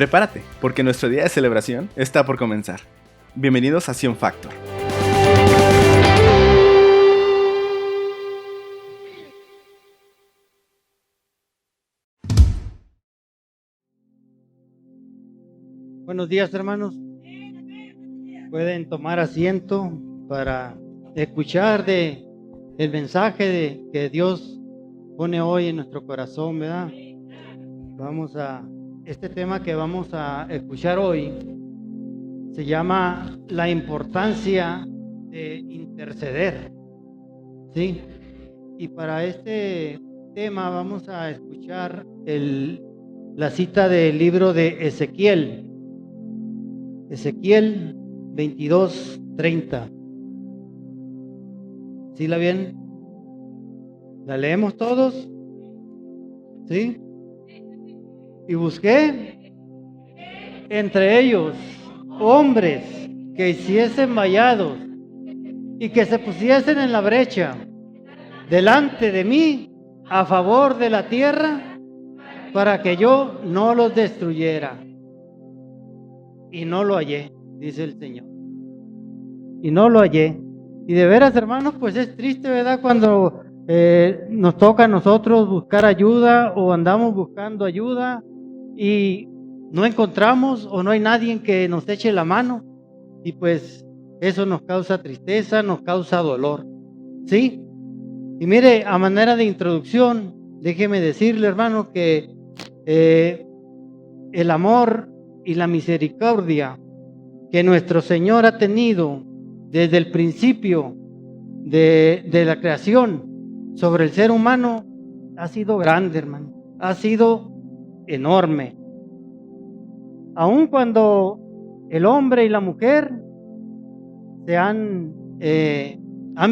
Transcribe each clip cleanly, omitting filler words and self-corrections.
Prepárate, porque nuestro día de celebración está por comenzar. Bienvenidos a Sion Factor. Buenos días, hermanos. Pueden tomar asiento para escuchar el mensaje que Dios pone hoy en nuestro corazón, ¿verdad? Este tema que vamos a escuchar hoy se llama la importancia de interceder, ¿sí? Y para este tema vamos a escuchar la cita del libro de Ezequiel 22:30. ¿Sí la ven? ¿La leemos todos? ¿Sí? Y busqué entre ellos hombres que hiciesen vallados y que se pusiesen en la brecha delante de mí a favor de la tierra para que yo no los destruyera. Y no lo hallé, dice el Señor. Y no lo hallé. Y de veras, hermanos, pues es triste, ¿verdad? Cuando nos toca a nosotros buscar ayuda o andamos buscando ayuda y no encontramos o no hay nadie que nos eche la mano. Y pues eso nos causa tristeza, nos causa dolor, ¿sí? Y mire, a manera de introducción, déjeme decirle, hermano, que el amor y la misericordia que nuestro Señor ha tenido desde el principio de la creación sobre el ser humano ha sido grande, hermano, ha sido enorme. Aun cuando el hombre y la mujer han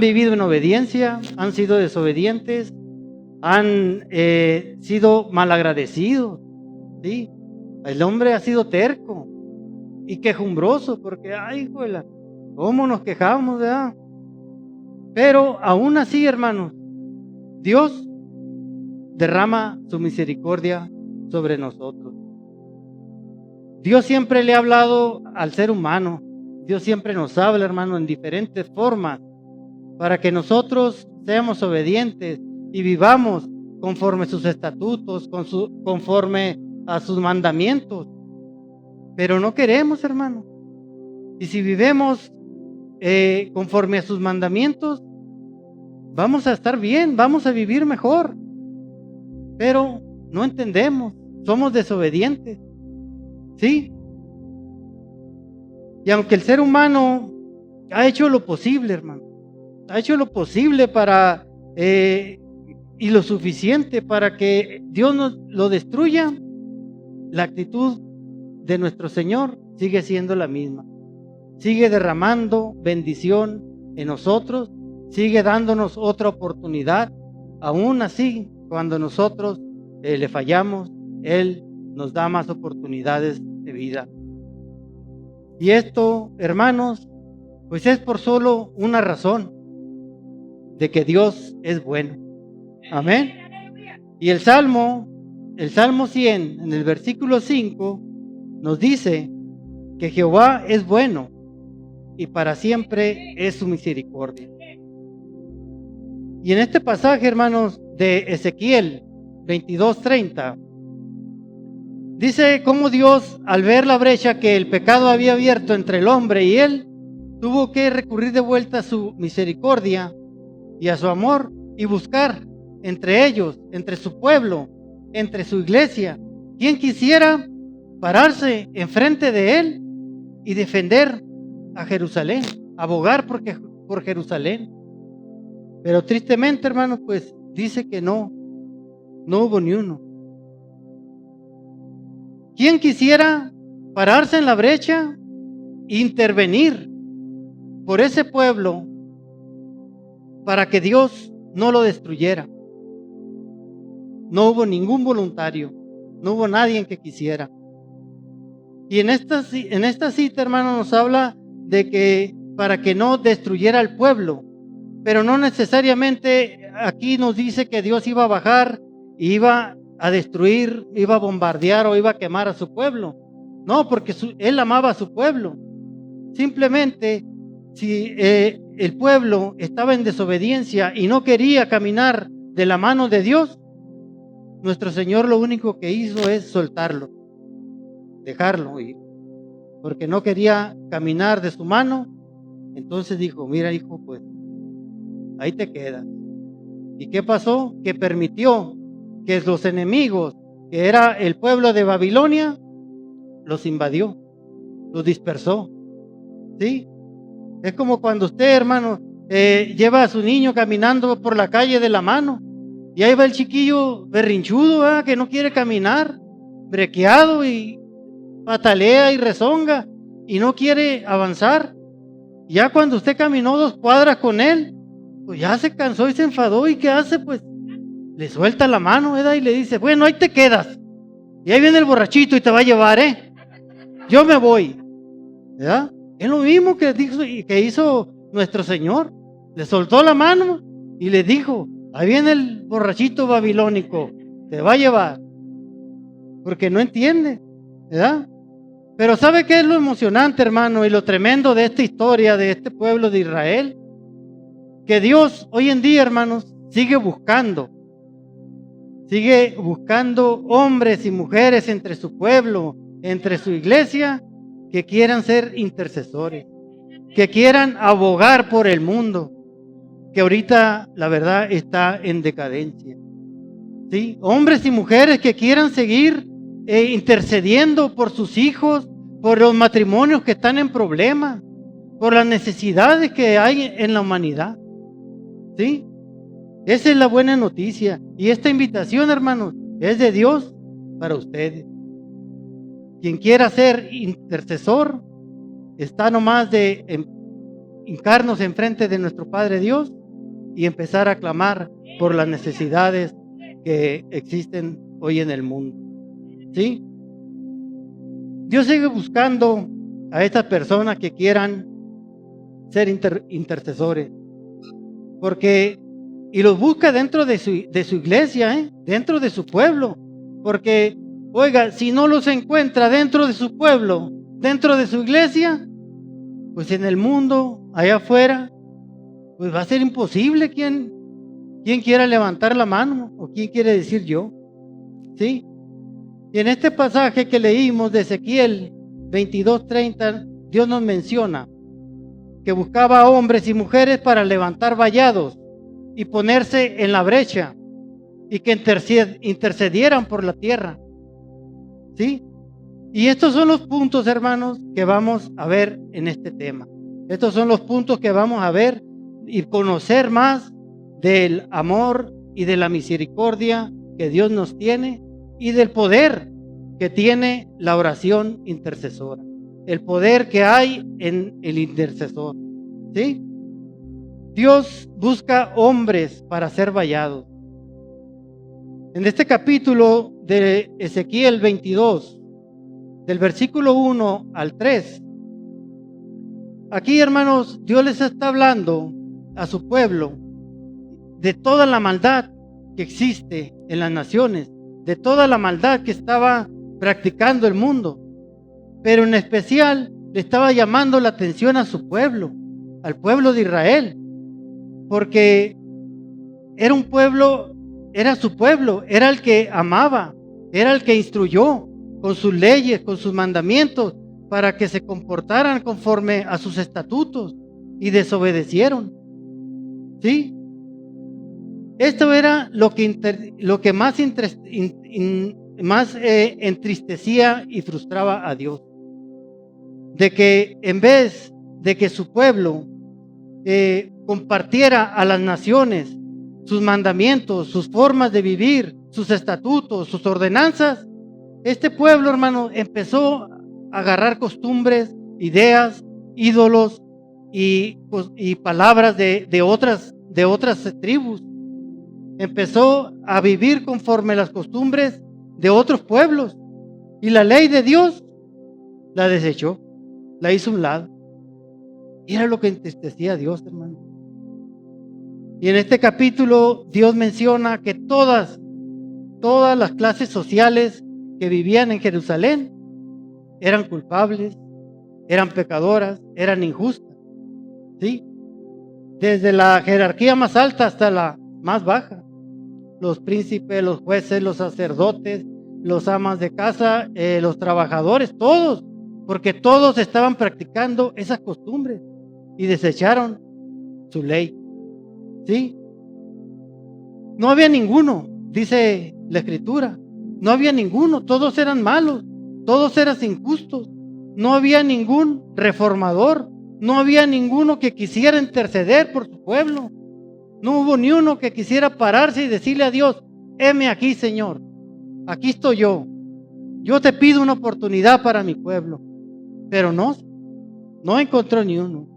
vivido en obediencia, han sido desobedientes, han sido malagradecidos, ¿sí? El hombre ha sido terco y quejumbroso porque, ay, hijuela, ¿cómo nos quejamos, verdad? Pero aún así, hermanos, Dios derrama su misericordia sobre nosotros. Dios siempre le ha hablado al ser humano. Dios siempre nos habla, hermano, en diferentes formas para que nosotros seamos obedientes y vivamos conforme a sus estatutos, conforme a sus mandamientos. Pero no queremos, hermano. Y si vivimos conforme a sus mandamientos, vamos a estar bien, vamos a vivir mejor. Pero no entendemos, somos desobedientes, ¿sí? Y aunque el ser humano ha hecho lo posible, hermano, ha hecho lo posible y lo suficiente para que Dios nos lo destruya, la actitud de nuestro Señor sigue siendo la misma. Sigue derramando bendición en nosotros, sigue dándonos otra oportunidad. Aún así, cuando nosotros le fallamos, Él nos da más oportunidades de vida. Y esto, hermanos, pues es por solo una razón, de que Dios es bueno. Amén. Y el Salmo 100, en el versículo 5, nos dice que Jehová es bueno y para siempre es su misericordia. Y en este pasaje, hermanos, de Ezequiel 22:30, dice cómo Dios, al ver la brecha que el pecado había abierto entre el hombre y él, tuvo que recurrir de vuelta a su misericordia y a su amor y buscar entre ellos, entre su pueblo, entre su iglesia, quien quisiera pararse enfrente de él y defender a Jerusalén, abogar por Jerusalén. Pero tristemente, hermanos, pues dice que no hubo ni uno. ¿Quién quisiera pararse en la brecha e intervenir por ese pueblo para que Dios no lo destruyera? No hubo ningún voluntario, no hubo nadie que quisiera. Y en esta cita, hermano, nos habla de que para que no destruyera al pueblo, pero no necesariamente aquí nos dice que Dios iba a bajar y iba a destruir, iba a bombardear o iba a quemar a su pueblo, No, porque él amaba a su pueblo. Simplemente, si el pueblo estaba en desobediencia y no quería caminar de la mano de Dios, nuestro Señor lo único que hizo es soltarlo, dejarlo ir, porque no quería caminar de su mano. Entonces dijo: mira, hijo, pues ahí te quedas. ¿Y qué pasó? Que permitió que los enemigos, que era el pueblo de Babilonia, los invadió, los dispersó. ¿Sí? Es como cuando usted, hermano, lleva a su niño caminando por la calle de la mano, y ahí va el chiquillo berrinchudo, ¿verdad?, que no quiere caminar, brequeado, y patalea y rezonga y no quiere avanzar. Ya cuando usted caminó 2 cuadras con él, pues ya se cansó y se enfadó. ¿Y qué hace? Pues le suelta la mano, ¿verdad?, y le dice: bueno, ahí te quedas. Y ahí viene el borrachito y te va a llevar, yo me voy, ¿verdad? Es lo mismo que hizo nuestro Señor. Le soltó la mano y le dijo: ahí viene el borrachito babilónico, te va a llevar. Porque no entiende, ¿verdad? Pero ¿sabe qué es lo emocionante, hermano, y lo tremendo de esta historia de este pueblo de Israel? Que Dios hoy en día, hermanos, sigue buscando hombres y mujeres entre su pueblo, entre su iglesia, que quieran ser intercesores, que quieran abogar por el mundo, que ahorita la verdad está en decadencia. ¿Sí? Hombres y mujeres que quieran seguir intercediendo por sus hijos, por los matrimonios que están en problemas, por las necesidades que hay en la humanidad. ¿Sí? Esa es la buena noticia. Y esta invitación, hermanos, es de Dios para ustedes. Quien quiera ser intercesor, está nomás de hincarnos enfrente de nuestro Padre Dios y empezar a clamar por las necesidades que existen hoy en el mundo. ¿Sí? Dios sigue buscando a estas personas que quieran ser intercesores, y los busca dentro de su iglesia, dentro de su pueblo, porque, oiga, si no los encuentra dentro de su pueblo, dentro de su iglesia, pues en el mundo, allá afuera, pues va a ser imposible. ¿Quién quiera levantar la mano? ¿O quién quiere decir yo? ¿Sí? Y en este pasaje que leímos de Ezequiel 22:30, Dios nos menciona que buscaba hombres y mujeres para levantar vallados y ponerse en la brecha y que intercedieran por la tierra. ¿Sí? Y estos son los puntos, hermanos, que vamos a ver en este tema. Estos son los puntos que vamos a ver y conocer más del amor y de la misericordia que Dios nos tiene y del poder que tiene la oración intercesora. El poder que hay en el intercesor. ¿Sí? Dios busca hombres para ser vallados. En este capítulo de Ezequiel 22, del versículo 1 al 3, aquí, hermanos, Dios les está hablando a su pueblo de toda la maldad que existe en las naciones, de toda la maldad que estaba practicando el mundo, pero en especial le estaba llamando la atención a su pueblo, al pueblo de Israel, porque era un pueblo, era su pueblo, era el que amaba, era el que instruyó con sus leyes, con sus mandamientos, para que se comportaran conforme a sus estatutos, y desobedecieron. ¿Sí? Esto era lo que más entristecía y frustraba a Dios, de que en vez de que su pueblo compartiera a las naciones sus mandamientos, sus formas de vivir, sus estatutos, sus ordenanzas, este pueblo, hermano, empezó a agarrar costumbres, ideas, ídolos y palabras de otras tribus. Empezó a vivir conforme las costumbres de otros pueblos, y la ley de Dios la desechó, la hizo a un lado. Y era lo que entristecía a Dios, hermano. Y en este capítulo Dios menciona que todas las clases sociales que vivían en Jerusalén eran culpables, eran pecadoras, eran injustas, ¿sí? Desde la jerarquía más alta hasta la más baja. Los príncipes, los jueces, los sacerdotes, los amas de casa, los trabajadores, todos, porque todos estaban practicando esas costumbres y desecharon su ley, ¿sí? No había ninguno, dice la Escritura, no había ninguno, todos eran malos, todos eran injustos, no había ningún reformador, no había ninguno que quisiera interceder por su pueblo, no hubo ni uno que quisiera pararse y decirle a Dios: heme aquí, Señor, aquí estoy yo te pido una oportunidad para mi pueblo. Pero no encontró ni uno.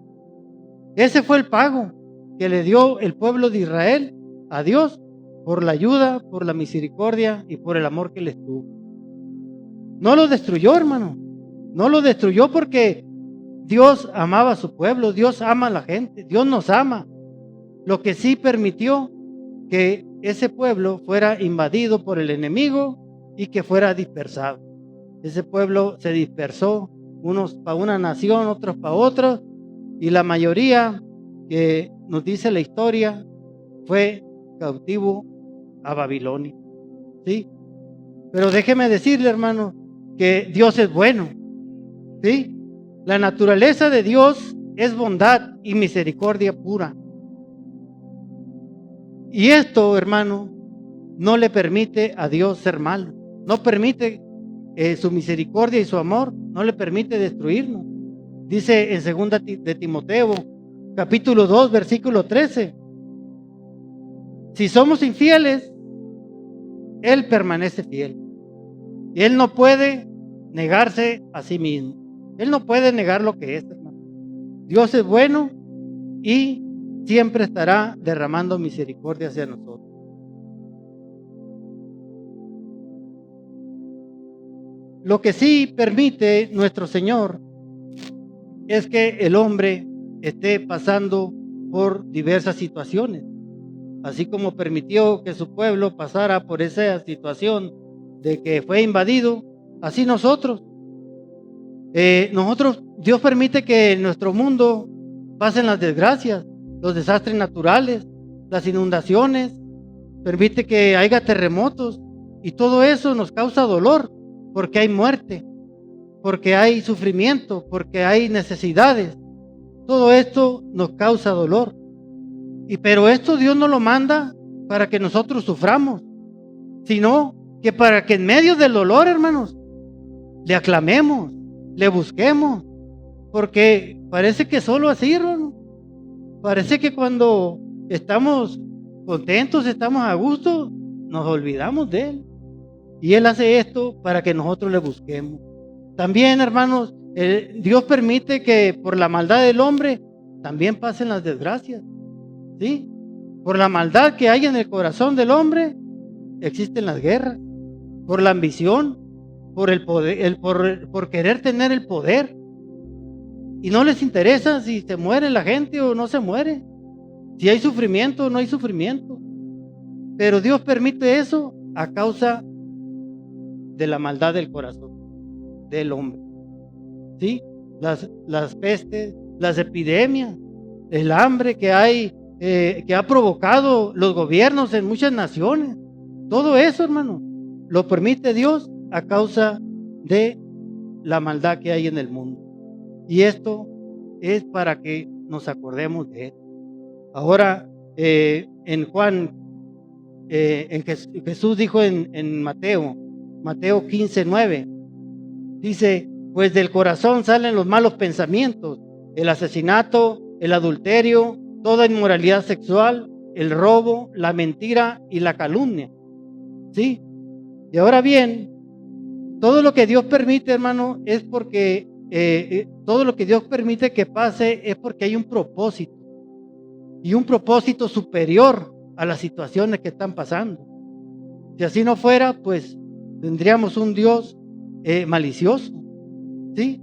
Ese fue el pago que le dio el pueblo de Israel a Dios por la ayuda, por la misericordia y por el amor que les tuvo. No lo destruyó, hermano. No lo destruyó porque Dios amaba a su pueblo, Dios ama a la gente, Dios nos ama. Lo que sí permitió que ese pueblo fuera invadido por el enemigo y que fuera dispersado. Ese pueblo se dispersó, unos para una nación, otros para otra, y la mayoría, que nos dice la historia, fue cautivo a Babilonia, ¿sí? Pero déjeme decirle, hermano, que Dios es bueno, ¿sí? La naturaleza de Dios es bondad y misericordia pura. Y esto, hermano, no le permite a Dios ser malo. No permite su misericordia y su amor, no le permite destruirnos. Dice en 2 de Timoteo, capítulo 2, versículo 13. Si somos infieles, Él permanece fiel. Y Él no puede negarse a sí mismo. Él no puede negar lo que es, hermano. Dios es bueno y siempre estará derramando misericordia hacia nosotros. Lo que sí permite nuestro Señor es que el hombre esté pasando por diversas situaciones. Así como permitió que su pueblo pasara por esa situación de que fue invadido, así nosotros, Dios permite que en nuestro mundo pasen las desgracias, los desastres naturales, las inundaciones, permite que haya terremotos, y todo eso nos causa dolor, porque hay muerte, porque hay sufrimiento, porque hay necesidades. Todo esto nos causa dolor. Pero esto Dios no lo manda para que nosotros suframos, sino que para que en medio del dolor, hermanos, le aclamemos, le busquemos, porque parece que solo así, hermano. Parece que cuando estamos contentos, estamos a gusto, nos olvidamos de Él. Y Él hace esto para que nosotros le busquemos. También, hermanos, Dios permite que por la maldad del hombre también pasen las desgracias, ¿sí? Por la maldad que hay en el corazón del hombre existen las guerras. Por la ambición, por el poder, por querer tener el poder. Y no les interesa si se muere la gente o no se muere, si hay sufrimiento o no hay sufrimiento. Pero Dios permite eso a causa de la maldad del corazón del hombre, ¿sí? Las pestes, las epidemias, el hambre que hay, que ha provocado los gobiernos en muchas naciones. Todo eso, hermano, lo permite Dios a causa de la maldad que hay en el mundo. Y esto es para que nos acordemos de Él. Ahora, en Juan, Jesús dijo en Mateo 15:9, dice: pues del corazón salen los malos pensamientos, el asesinato, el adulterio, toda inmoralidad sexual, el robo, la mentira y la calumnia, ¿sí? Y ahora bien, todo lo que Dios permite, hermano, es porque todo lo que Dios permite que pase es porque hay un propósito, y un propósito superior a las situaciones que están pasando. Si así no fuera, pues tendríamos un Dios malicioso, ¿sí?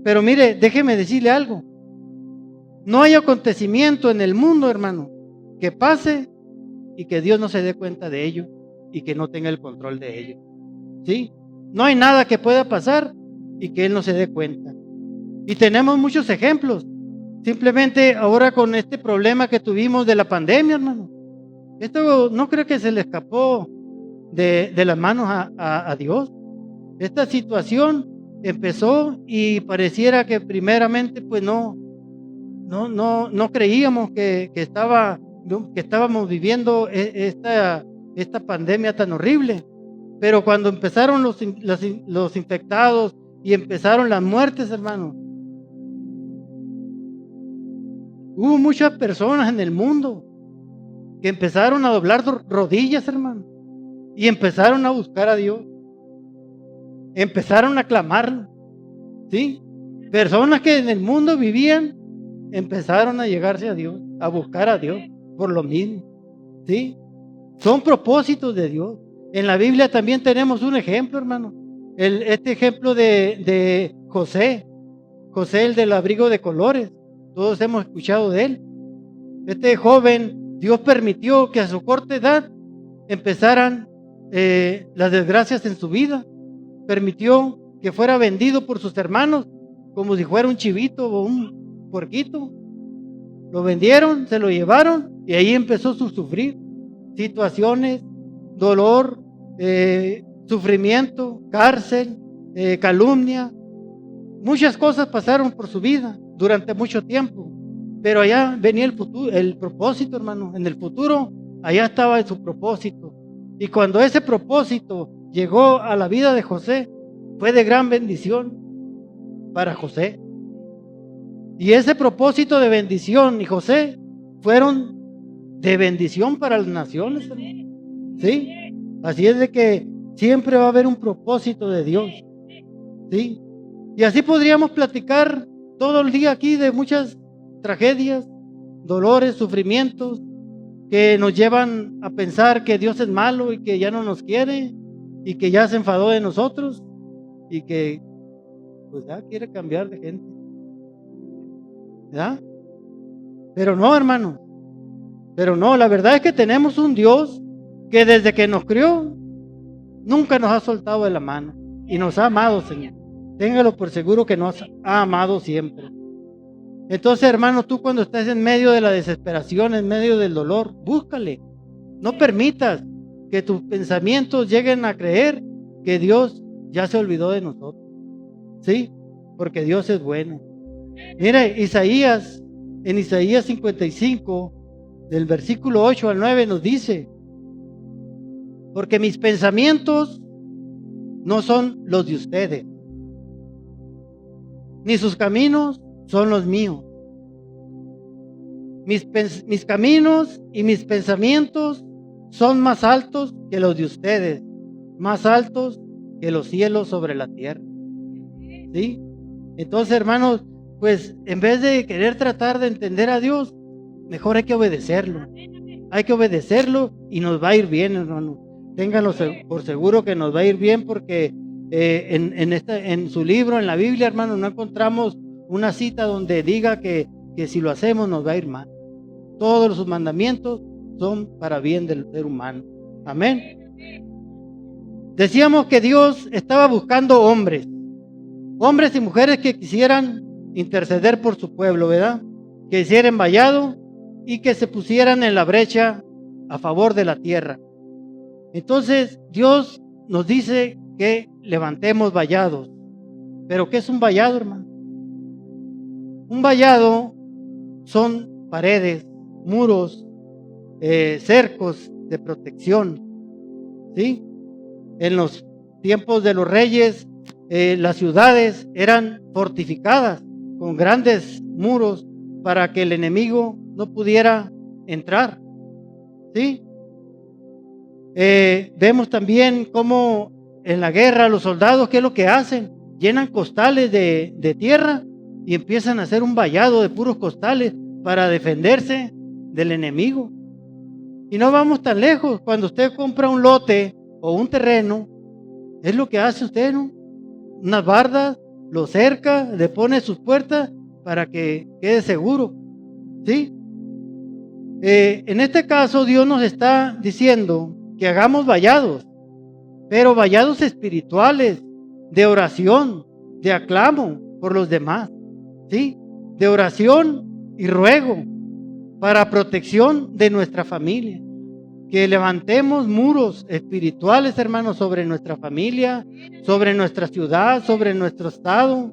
Pero mire, déjeme decirle algo. No hay acontecimiento en el mundo, hermano, que pase y que Dios no se dé cuenta de ello y que no tenga el control de ello, ¿sí? No hay nada que pueda pasar y que Él no se dé cuenta. Y tenemos muchos ejemplos. Simplemente ahora con este problema que tuvimos de la pandemia, hermano. Esto no creo que se le escapó de las manos a Dios. Esta situación empezó y pareciera que primeramente pues no creíamos que estábamos viviendo esta pandemia tan horrible. Pero cuando empezaron los infectados y empezaron las muertes, hermano, hubo muchas personas en el mundo que empezaron a doblar rodillas, hermano, y empezaron a buscar a Dios. Empezaron a clamarlo, ¿sí? Personas que en el mundo vivían, empezaron a llegarse a Dios, a buscar a Dios por lo mismo, ¿sí? Son propósitos de Dios. En la Biblia también tenemos un ejemplo, hermano. Este ejemplo de José, el del abrigo de colores. Todos hemos escuchado de él. Este joven, Dios permitió que a su corta edad empezaran las desgracias en su vida. Permitió que fuera vendido por sus hermanos como si fuera un chivito o un puerquito. Lo vendieron, se lo llevaron y ahí empezó su sufrir. Situaciones, dolor, sufrimiento, cárcel, calumnia. Muchas cosas pasaron por su vida durante mucho tiempo. Pero allá venía el propósito, hermano. En el futuro, allá estaba su propósito. Y cuando ese propósito llegó a la vida de José, fue de gran bendición para José. Y ese propósito de bendición y José fueron de bendición para las naciones, hermano. ¿Sí? Así es de que siempre va a haber un propósito de Dios. ¿Sí? Y así podríamos platicar todo el día aquí de muchas tragedias, dolores, sufrimientos que nos llevan a pensar que Dios es malo y que ya no nos quiere y que ya se enfadó de nosotros y que pues ya quiere cambiar de gente. ¿Ya? Pero no, hermano. Pero no, la verdad es que tenemos un Dios que desde que nos crió nunca nos ha soltado de la mano y nos ha amado, Señor. Téngalo por seguro que nos ha amado siempre. Entonces, hermano, tú cuando estés en medio de la desesperación, en medio del dolor, búscale. No permitas que tus pensamientos lleguen a creer que Dios ya se olvidó de nosotros. ¿Sí? Porque Dios es bueno. Mira, en Isaías 55, del versículo 8 al 9 nos dice: porque mis pensamientos no son los de ustedes, ni sus caminos son los míos. Mis caminos y mis pensamientos son más altos que los de ustedes, más altos que los cielos sobre la tierra. ¿Sí? Entonces, hermanos, pues en vez de querer tratar de entender a Dios, mejor hay que obedecerlo. Hay que obedecerlo y nos va a ir bien, hermano. Ténganlo por seguro que nos va a ir bien, porque en su libro, en la Biblia, hermano, no encontramos una cita donde diga que si lo hacemos nos va a ir mal. Todos sus mandamientos son para bien del ser humano. Amén. Decíamos que Dios estaba buscando hombres y mujeres que quisieran interceder por su pueblo, ¿verdad? Que hicieran vallado y que se pusieran en la brecha a favor de la tierra. Entonces Dios nos dice que levantemos vallados. ¿Pero qué es un vallado, hermano? Un vallado son paredes, muros, cercos de protección. ¿Sí? En los tiempos de los reyes, las ciudades eran fortificadas con grandes muros para que el enemigo no pudiera entrar. ¿Sí? Vemos también cómo en la guerra los soldados, ¿qué es lo que hacen? Llenan costales de tierra y empiezan a hacer un vallado de puros costales para defenderse del enemigo. Y no vamos tan lejos. Cuando usted compra un lote o un terreno, es lo que hace usted, ¿no? Unas bardas, lo cerca, le pone sus puertas para que quede seguro. ¿Sí? En este caso, Dios nos está diciendo que hagamos vallados. pero vallados espirituales, de oración, de aclamo por los demás, ¿sí? De oración y ruego para protección de nuestra familia. Que levantemos muros espirituales, hermanos, sobre nuestra familia, sobre nuestra ciudad, sobre nuestro estado,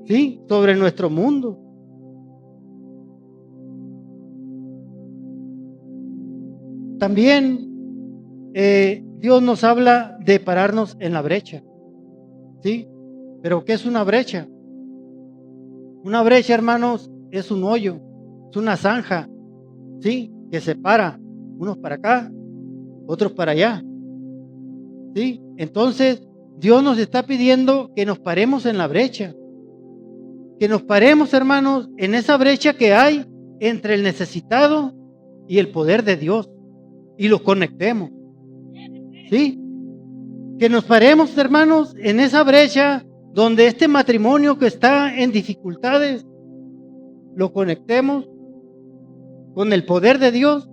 ¿sí? Sobre nuestro mundo. También Dios nos habla de pararnos en la brecha, ¿sí? Pero ¿qué es una brecha? Una brecha, hermanos, es un hoyo, es una zanja, ¿sí? Que separa unos para acá, otros para allá, ¿sí? Entonces, Dios nos está pidiendo que nos paremos en la brecha, que nos paremos, hermanos, en esa brecha que hay entre el necesitado y el poder de Dios, y los conectemos, ¿sí? Que nos paremos, hermanos, en esa brecha donde este matrimonio que está en dificultades, lo conectemos con el poder de Dios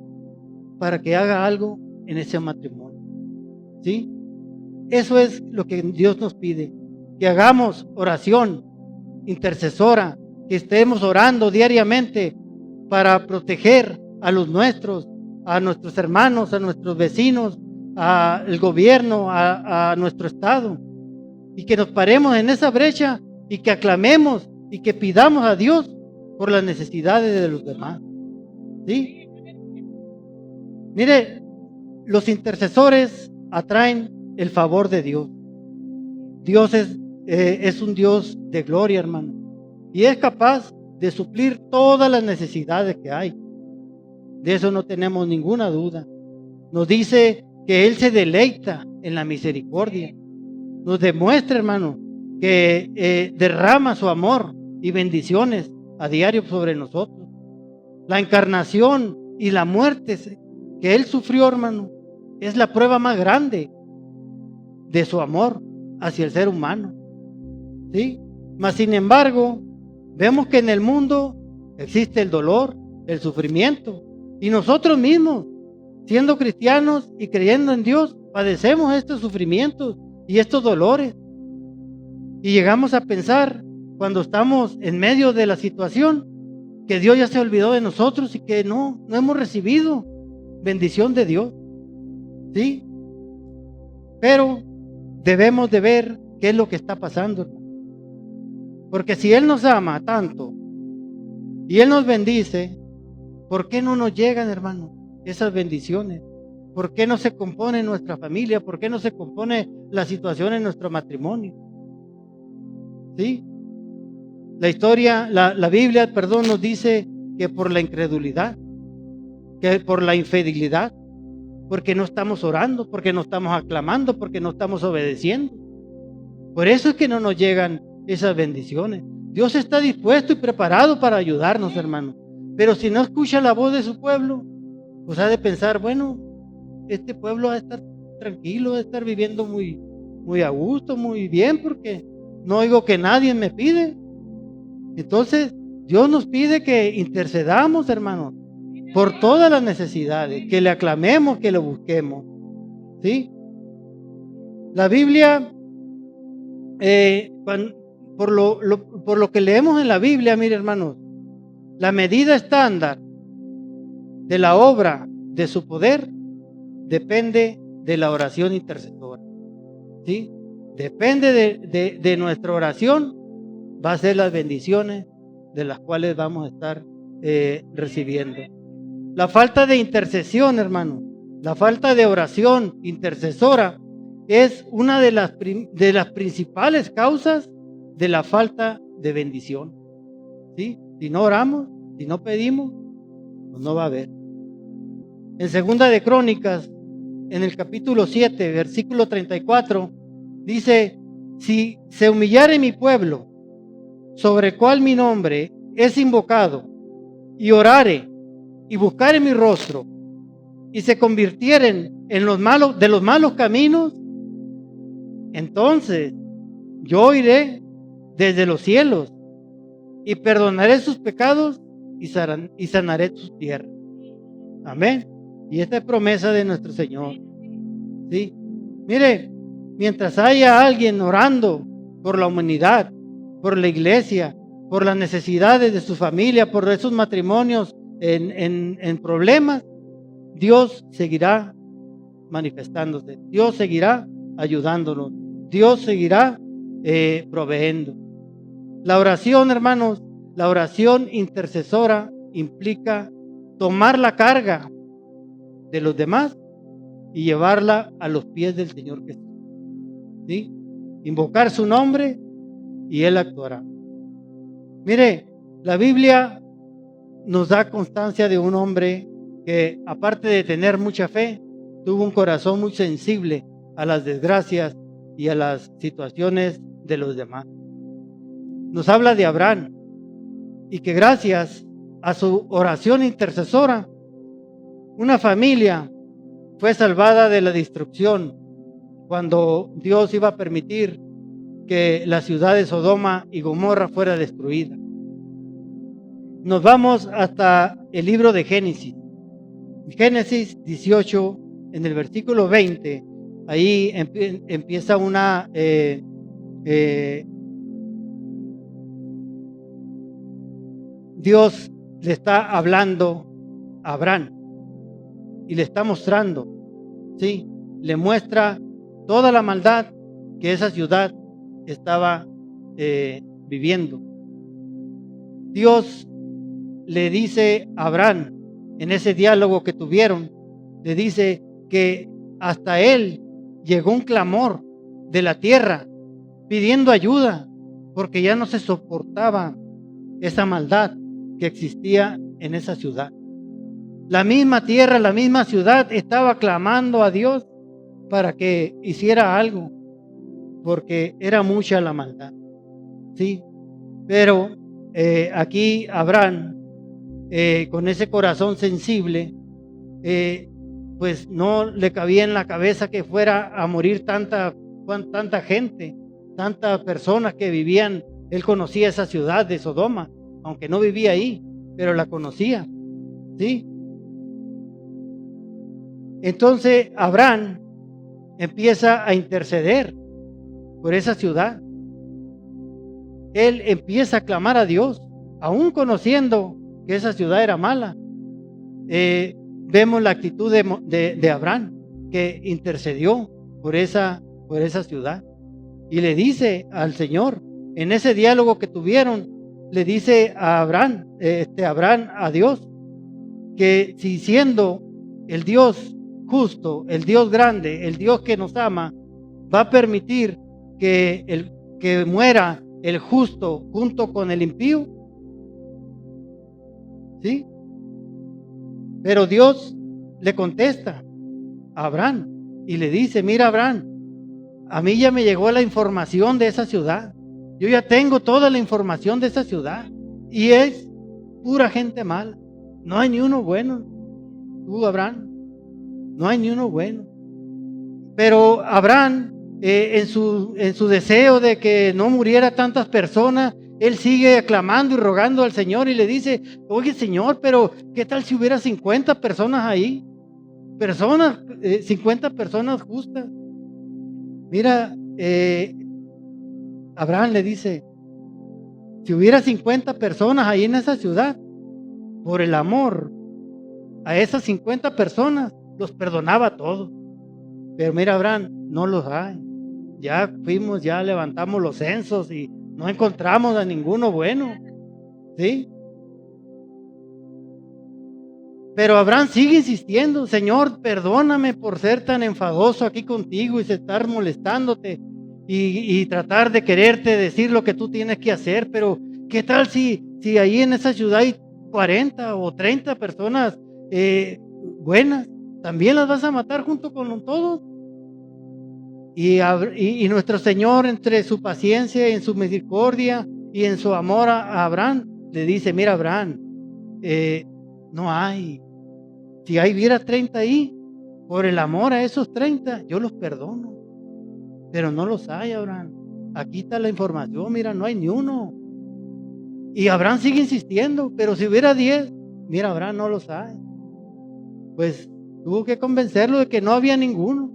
para que haga algo en ese matrimonio, ¿sí? Eso es lo que Dios nos pide, que hagamos oración intercesora, que estemos orando diariamente para proteger a los nuestros, a nuestros hermanos, a nuestros vecinos, al gobierno, a nuestro estado, y que nos paremos en esa brecha y que aclamemos y que pidamos a Dios por las necesidades de los demás, ¿sí? Mire, los intercesores atraen el favor de Dios. Dios es un Dios de gloria, hermano, y es capaz de suplir todas las necesidades que hay. De eso no tenemos ninguna duda. Nos dice que Él se deleita en la misericordia. Nos demuestra, hermano, que derrama su amor y bendiciones a diario sobre nosotros. La encarnación y la muerte que Él sufrió, hermano, es la prueba más grande de su amor hacia el ser humano, ¿sí? Mas sin embargo, vemos que en el mundo existe el dolor, el sufrimiento, y nosotros mismos, siendo cristianos y creyendo en Dios, padecemos estos sufrimientos y estos dolores. Y llegamos a pensar, cuando estamos en medio de la situación, que Dios ya se olvidó de nosotros y que no hemos recibido bendición de Dios, ¿sí? Pero debemos de ver qué es lo que está pasando, hermano. Porque si Él nos ama tanto y Él nos bendice, ¿por qué no nos llegan, hermano, esas bendiciones? ¿Por qué no se compone nuestra familia? ¿Por qué no se compone la situación en nuestro matrimonio? ¿Sí? La Biblia, perdón, nos dice que por la incredulidad, que por la infidelidad, porque no estamos orando, porque no estamos aclamando, porque no estamos obedeciendo. Por eso es que no nos llegan esas bendiciones. Dios está dispuesto y preparado para ayudarnos, hermano. Pero si no escucha la voz de su pueblo, pues ha de pensar, bueno, este pueblo va a estar tranquilo, va a estar viviendo muy a gusto, muy bien, porque no oigo que nadie me pide. Entonces, Dios nos pide que intercedamos, hermanos, por todas las necesidades, que le aclamemos, que lo busquemos, ¿sí? La Biblia, por lo que leemos en la Biblia, mire, hermanos, la medida estándar de la obra de su poder depende de la oración intercesora, ¿sí? Depende de nuestra oración, va a ser las bendiciones de las cuales vamos a estar recibiendo. La falta de intercesión, hermano, la falta de oración intercesora es una de las principales causas de la falta de bendición, ¿sí? Si no oramos, si no pedimos, pues no va a haber. En Segunda de Crónicas, en el capítulo 7, versículo 34, dice: si se humillare mi pueblo, sobre el cual mi nombre es invocado, y orare, y buscare mi rostro, y se convirtieren de los malos caminos, entonces yo iré desde los cielos, y perdonaré sus pecados, y sanaré sus tierras. Amén. Y esta es promesa de nuestro Señor, ¿sí? Mire, mientras haya alguien orando por la humanidad, por la iglesia, por las necesidades de su familia, por esos matrimonios en problemas, Dios seguirá manifestándose, Dios seguirá ayudándonos, Dios seguirá proveyendo. La oración, hermanos, la oración intercesora implica tomar la carga de los demás y llevarla a los pies del Señor Jesús. ¿Sí? Invocar su nombre y Él actuará. Mire, la Biblia nos da constancia de un hombre que, aparte de tener mucha fe, tuvo un corazón muy sensible a las desgracias y a las situaciones de los demás. Nos habla de Abraham y que gracias a su oración intercesora, una familia fue salvada de la destrucción cuando Dios iba a permitir que la ciudad de Sodoma y Gomorra fuera destruida. Nos vamos hasta el libro de Génesis. Génesis 18, en el versículo 20, ahí empieza una Dios le está hablando a Abraham y le está mostrando, ¿sí? Le muestra toda la maldad que esa ciudad estaba viviendo. Dios le dice a Abraham, en ese diálogo que tuvieron, le dice que hasta él llegó un clamor de la tierra pidiendo ayuda porque ya no se soportaba esa maldad que existía en esa ciudad. La misma tierra, la misma ciudad estaba clamando a Dios para que hiciera algo, porque era mucha la maldad. Sí, pero aquí Abraham, con ese corazón sensible, pues no le cabía en la cabeza que fuera a morir tanta gente, tantas personas que vivían. Él conocía esa ciudad de Sodoma, aunque no vivía ahí, pero la conocía, ¿sí? Entonces Abraham empieza a interceder por esa ciudad. Él empieza a clamar a Dios, aún conociendo que esa ciudad era mala. Vemos la actitud de Abraham, que intercedió por esa ciudad. Y le dice al Señor, en ese diálogo que tuvieron, le dice a Abraham a Dios, que si siendo el Dios justo, el Dios grande, el Dios que nos ama, va a permitir que muera el justo junto con el impío. ¿Sí? Pero Dios le contesta a Abraham y le dice, mira Abraham, a mí ya me llegó la información de esa ciudad. Yo ya tengo toda la información de esa ciudad y es pura gente mala. No hay ni uno bueno. Tú, Abraham, no hay ni uno bueno. Pero Abraham, en su deseo de que no muriera tantas personas, él sigue aclamando y rogando al Señor y le dice, oye Señor, pero ¿qué tal si hubiera 50 personas ahí? 50 personas justas. Mira, Abraham le dice, si hubiera 50 personas ahí en esa ciudad, por el amor a esas 50 personas, los perdonaba a todos. Pero mira, Abraham, no los hay. Ya fuimos, ya levantamos los censos y no encontramos a ninguno bueno. ¿Sí? Pero Abraham sigue insistiendo, Señor, perdóname por ser tan enfadoso aquí contigo y estar molestándote y tratar de quererte decir lo que tú tienes que hacer. Pero ¿qué tal si ahí en esa ciudad hay 40 o 30 personas buenas? ¿También las vas a matar junto con todos? Y nuestro Señor, entre su paciencia y en su misericordia y en su amor a Abraham, le dice, mira Abraham, no hay. Si hubiera 30 ahí, por el amor a esos 30, yo los perdono. Pero no los hay, Abraham. Aquí está la información, mira, no hay ni uno. Y Abraham sigue insistiendo, pero si hubiera 10, mira, Abraham, no los hay. Pues tuvo que convencerlo de que no había ninguno.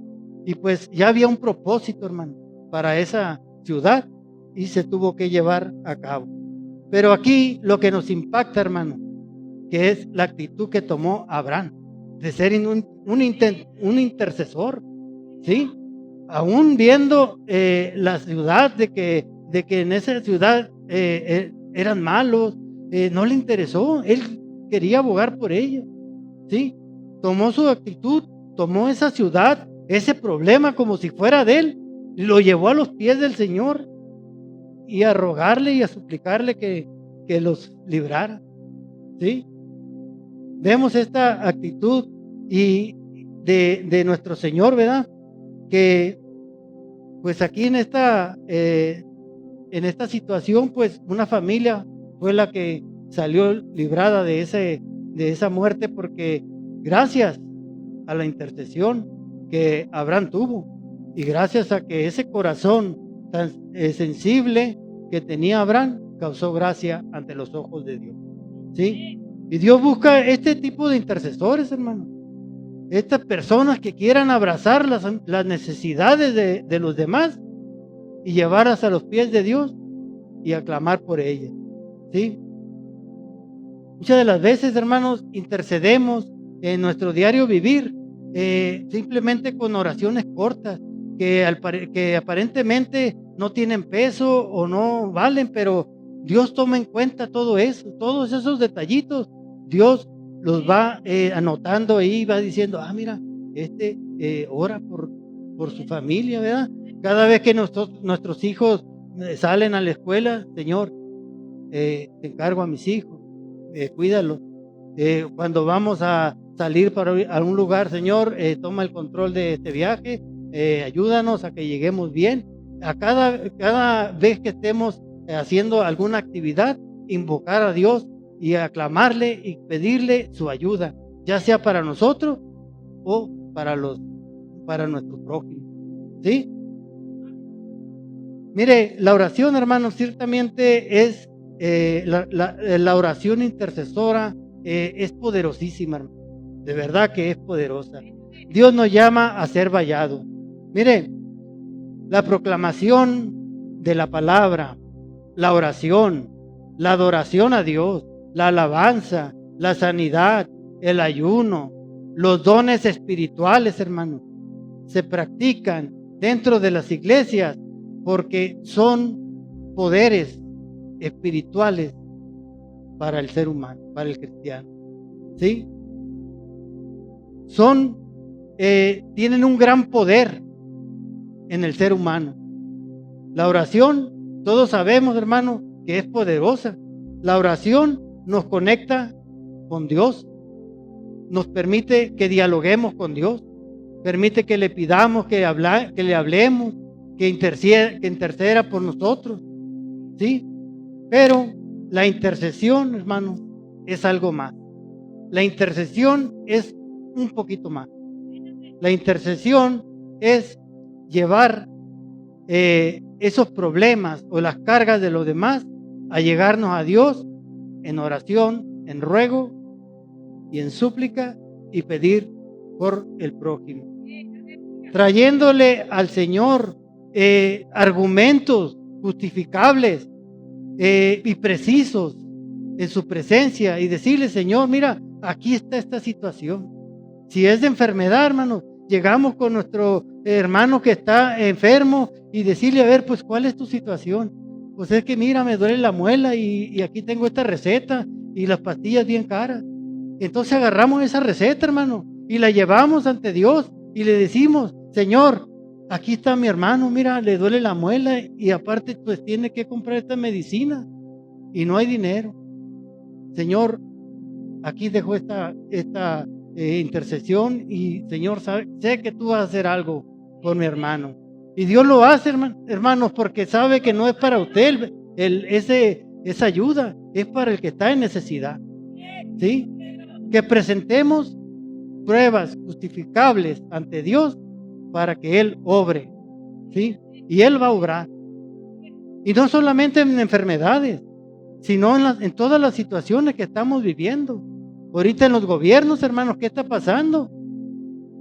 Y pues ya había un propósito, hermano, para esa ciudad y se tuvo que llevar a cabo. Pero aquí lo que nos impacta, hermano, que es la actitud que tomó Abraham, de ser un intercesor, ¿sí? Aún viendo la ciudad, de que en esa ciudad eran malos, no le interesó, él quería abogar por ellos, ¿sí? Tomó su actitud, tomó esa ciudad, ese problema como si fuera de él, y lo llevó a los pies del Señor y a rogarle y a suplicarle que los librara, ¿sí? Vemos esta actitud y de nuestro Señor, ¿verdad? Que pues aquí en esta situación, pues una familia fue la que salió librada de esa muerte, porque gracias a la intercesión que Abraham tuvo y gracias a que ese corazón tan sensible que tenía Abraham causó gracia ante los ojos de Dios, ¿sí? Y Dios busca este tipo de intercesores, hermano. Estas personas que quieran abrazar las necesidades de los demás y llevarlas a los pies de Dios y aclamar por ellas, ¿sí? Muchas de las veces, hermanos, intercedemos en nuestro diario vivir simplemente con oraciones cortas que aparentemente no tienen peso o no valen, pero Dios toma en cuenta todo eso, todos esos detallitos. Dios los va anotando ahí, va diciendo, mira, ora por su familia, ¿verdad? Cada vez que nuestros hijos salen a la escuela, Señor, te encargo a mis hijos, cuídalos. Cuando vamos a salir para algún lugar, Señor, toma el control de este viaje, ayúdanos a que lleguemos bien. A cada vez que estemos haciendo alguna actividad, invocar a Dios y aclamarle y pedirle su ayuda, ya sea para nosotros o para nuestro prójimo, ¿sí? Mire, la oración, hermanos, ciertamente es la oración intercesora es poderosísima, hermano. De verdad que es poderosa. Dios nos llama a ser vallados. Mire, la proclamación de la palabra, la oración, la adoración a Dios, la alabanza, la sanidad, el ayuno, los dones espirituales, hermanos, se practican dentro de las iglesias porque son poderes espirituales para el ser humano, para el cristiano, ¿sí? Tienen un gran poder en el ser humano. La oración, todos sabemos, hermano, que es poderosa. La oración nos conecta con Dios, nos permite que dialoguemos con Dios, permite que le pidamos, que le hablemos, que interceda por nosotros, ¿sí? Pero la intercesión, hermano, es algo más. La intercesión es un poquito más. La intercesión es llevar esos problemas o las cargas de los demás a llegarnos a Dios en oración, en ruego y en súplica y pedir por el prójimo, trayéndole al Señor argumentos justificables y precisos en su presencia y decirle, Señor, mira, aquí está esta situación. Si es de enfermedad, hermano, llegamos con nuestro hermano que está enfermo y decirle, a ver, pues, ¿cuál es tu situación? Pues es que mira, me duele la muela y aquí tengo esta receta y las pastillas bien caras. Entonces agarramos esa receta, hermano, y la llevamos ante Dios y le decimos, Señor, aquí está mi hermano, mira, le duele la muela y aparte pues tiene que comprar esta medicina y no hay dinero. Señor, aquí dejo esta intercesión y Señor, sé que tú vas a hacer algo por mi hermano. Y Dios lo hace, hermanos, porque sabe que no es para usted esa ayuda, es para el que está en necesidad, ¿sí? Que presentemos pruebas justificables ante Dios para que Él obre, ¿sí? Y Él va a obrar. Y no solamente en enfermedades, sino en todas las situaciones que estamos viviendo. Ahorita en los gobiernos, hermanos, ¿qué está pasando?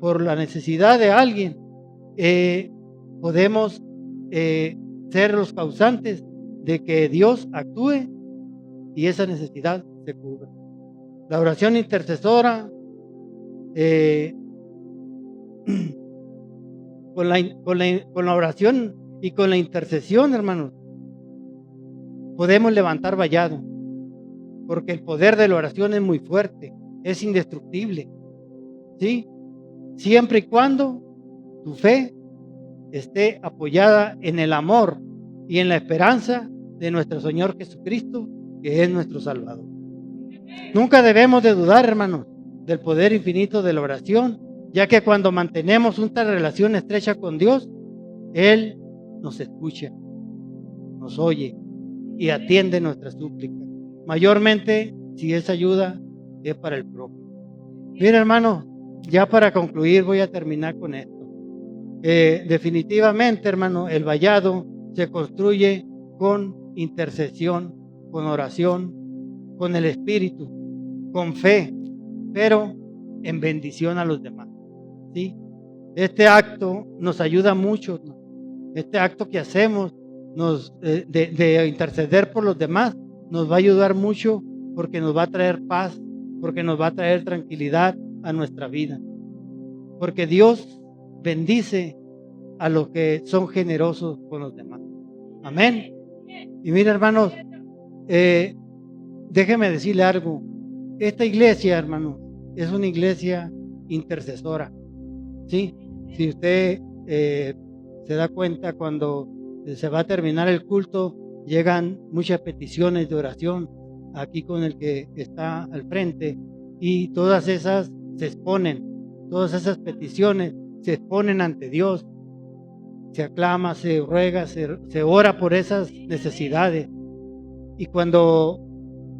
por la necesidad de alguien, podemos ser los causantes de que Dios actúe y esa necesidad se cubra. La oración intercesora, con la oración y con la intercesión, hermanos, podemos levantar vallado, porque el poder de la oración es muy fuerte, es indestructible, ¿sí? Siempre y cuando tu fe esté apoyada en el amor y en la esperanza de nuestro Señor Jesucristo, que es nuestro Salvador. Nunca debemos de dudar, hermanos, del poder infinito de la oración, ya que cuando mantenemos una relación estrecha con Dios, Él nos escucha, nos oye y atiende nuestras súplicas. Mayormente, si esa ayuda es para el propio. Mira, hermano, ya para concluir voy a terminar con esto. Definitivamente, hermano, el vallado se construye con intercesión, con oración, con el Espíritu, con fe, pero en bendición a los demás, ¿sí? Este acto nos ayuda mucho, ¿no? Este acto que hacemos de interceder por los demás nos va a ayudar mucho, porque nos va a traer paz, porque nos va a traer tranquilidad a nuestra vida, porque Dios bendice a los que son generosos con los demás. Amén. Y mira, hermanos, déjeme decirle algo. Esta iglesia, hermano, es una iglesia intercesora, ¿sí? Si usted se da cuenta, cuando se va a terminar el culto, llegan muchas peticiones de oración aquí con el que está al frente, y todas esas se exponen, todas esas peticiones se exponen ante Dios. Se aclama, se ruega, se ora por esas necesidades. Y cuando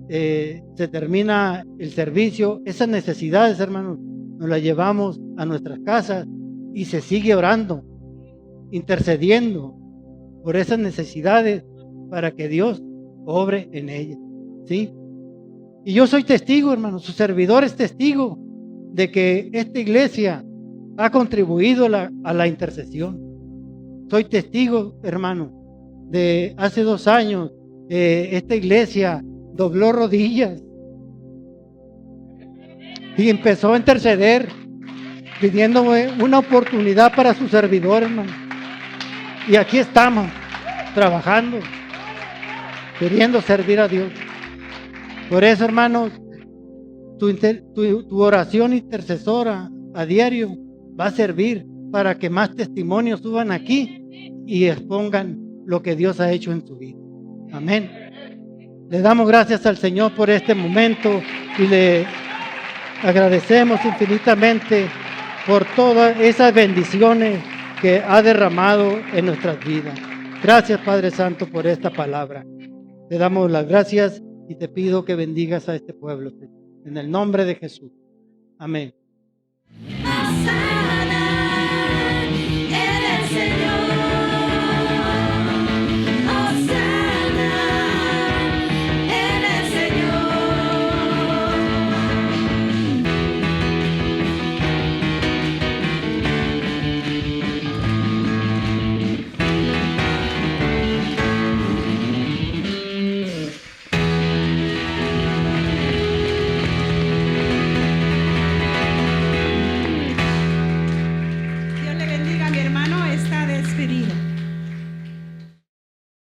se termina el servicio, esas necesidades, hermanos, nos las llevamos a nuestras casas y se sigue orando, intercediendo por esas necesidades para que Dios obre en ellas, ¿sí? Y yo soy testigo, hermano, su servidor es testigo de que esta iglesia ha contribuido a la intercesión. Soy testigo, hermano, de hace 2 años, esta iglesia dobló rodillas y empezó a interceder, pidiéndome una oportunidad para su servidor, hermano. Y aquí estamos, trabajando, queriendo servir a Dios. Por eso, hermanos, tu oración intercesora a diario va a servir para que más testimonios suban aquí y expongan lo que Dios ha hecho en su vida. Amén. Le damos gracias al Señor por este momento y le agradecemos infinitamente por todas esas bendiciones que ha derramado en nuestras vidas. Gracias, Padre Santo, por esta palabra. Te damos las gracias y te pido que bendigas a este pueblo, en el nombre de Jesús. Amén.